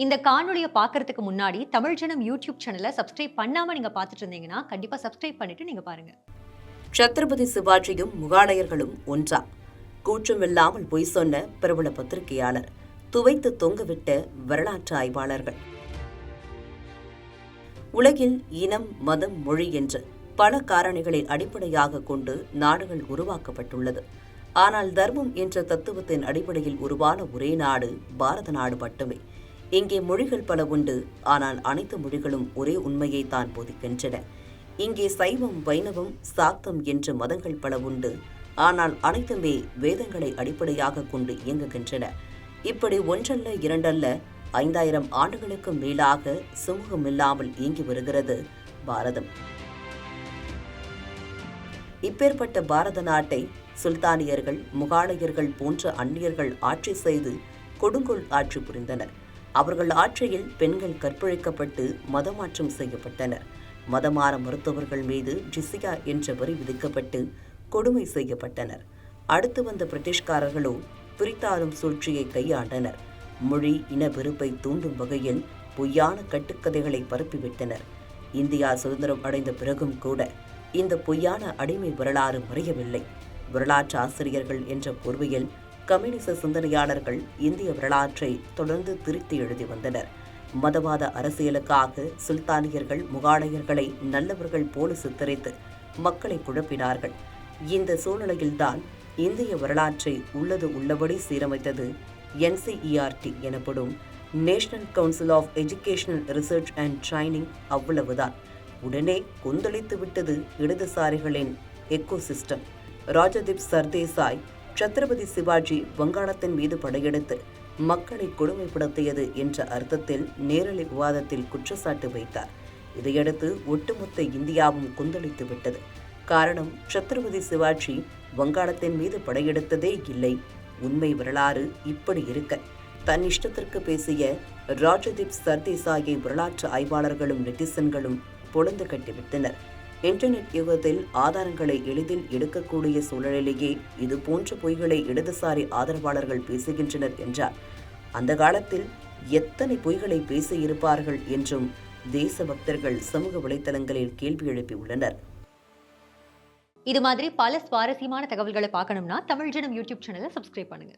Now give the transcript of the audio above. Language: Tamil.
இந்த காணொளிய பார்க்கறதுக்கு முன்னாடி தமிழ் ஜனம் யூடியூப் சேனல சப்ஸ்கிரைப் பண்ணாம நீங்க பார்த்துட்டு இருந்தீங்கன்னா, கண்டிப்பா சப்ஸ்கிரைப் பண்ணிட்டு நீங்க பாருங்க. சத்ரபதி சிவாஜியும் முகாலயர்களும் ஒன்றா? கூச்சமில்லாமல் பொய் சொன்ன பிரபல பத்திரிகையாளர், துவைத்து தொங்கவிட்ட வரலாற்று ஆய்வாளர்கள். உலகில் இனம், மதம், மொழி என்று பல காரணிகளை அடிப்படையாக கொண்டு நாடுகள் உருவாக்கப்பட்டுள்ளது. ஆனால் தர்மம் என்ற தத்துவத்தின் அடிப்படையில் உருவான ஒரே நாடு பாரத நாடு மட்டுமே. இங்கே மொழிகள் பல உண்டு, ஆனால் அனைத்து மொழிகளும் ஒரே உண்மையை தான் போதிக்கின்றன. இங்கே சைவம், வைணவம், சாக்தம் என்ற மதங்கள் பல உண்டு, ஆனால் அனைத்துமே வேதங்களை அடிப்படையாக கொண்டு இயங்குகின்றன. இப்படி ஒன்றல்ல இரண்டல்ல 5000 ஆண்டுகளுக்கு மேலாக சுமூகமில்லாமல் இயங்கி வருகிறது பாரதம். இப்பேற்பட்ட பாரத நாட்டை சுல்தானியர்கள், முகாலயர்கள் போன்ற அந்நியர்கள் ஆட்சி செய்து கொடுங்கோல் ஆட்சி புரிந்தனர். அவர்கள் ஆட்சியில் பெண்கள் கற்பழிக்கப்பட்டு மதமாற்றம் செய்யப்பட்டனர். மதமாற மறுத்தவர்கள் மீது ஜிசியா என்ற வரி விதிக்கப்பட்டு கொடுமை செய்யப்பட்டனர். அடுத்து வந்த பிரிட்டிஷ்காரர்களோ பிரித்தாளும் சூழ்ச்சியை கையாண்டனர். மொழி, இன வெறுப்பை தூண்டும் வகையில் பொய்யான கட்டுக்கதைகளை பரப்பிவிட்டனர். இந்தியா சுதந்திரம் அடைந்த பிறகும் கூட இந்த பொய்யான அடிமை வரலாறு மறையவில்லை. வரலாற்று ஆசிரியர்கள் என்ற போர்வையில் கம்யூனிச சிந்தனையாளர்கள் இந்திய வரலாற்றை தொடர்ந்து திருத்தி எழுதி வந்தனர். மதவாத அரசியலுக்காக சுல்தானியர்கள் முகாலயர்களை நல்லவர்கள் போல சித்தரித்து மக்களை குழப்பினார்கள். இந்த சூழ்நிலையில்தான் இந்திய வரலாற்றை உள்ளது உள்ளபடி சீரமைத்தது NCERT எனப்படும் national council of educational research and training. அவ்வளவுதான். உடனே கொந்தளித்து விட்டது இடதுசாரிகளின் எக்கோசிஸ்டம். ராஜதீப் சர்தேசாய் சத்ரபதி சிவாஜி வங்காளத்தின் மீது படையெடுத்து மக்களை கொடுமைப்படுத்தியது என்ற அர்த்தத்தில் நேரலை விவாதத்தில் குற்றச்சாட்டு வைத்தார். இதையடுத்து ஒட்டுமொத்த இந்தியாவும் கொந்தளித்து விட்டது. காரணம், சத்ரபதி சிவாஜி வங்காளத்தின் மீது படையெடுத்ததே இல்லை. உண்மை வரலாறு இப்படி இருக்க தன் இஷ்டத்திற்கு பேசிய ராஜதீப் சர்தேசாயை வரலாற்று ஆய்வாளர்களும் நெட்டிசன்களும் பொழந்து கட்டிவிட்டனர். இன்டர்நெட் யுகத்தில் ஆதாரங்களை எளிதில் எடுக்கக்கூடிய சூழலிலேயே இது போன்ற பொய்களை இடதுசாரி ஆதரவாளர்கள் பேசுகின்றனர் என்றால், அந்த காலத்தில் எத்தனை பொய்களை பேசியிருப்பார்கள் என்றும் தேசபக்தர்கள் சமூக வலைதளங்களில் கேள்வி எழுப்பியுள்ளனர். இது மாதிரி பல சுவாரஸ்யமான தகவல்களை பார்க்கணும்னா தமிழ் ஜனம் யூடியூப் சேனலை சப்ஸ்கிரைப் பண்ணுங்க.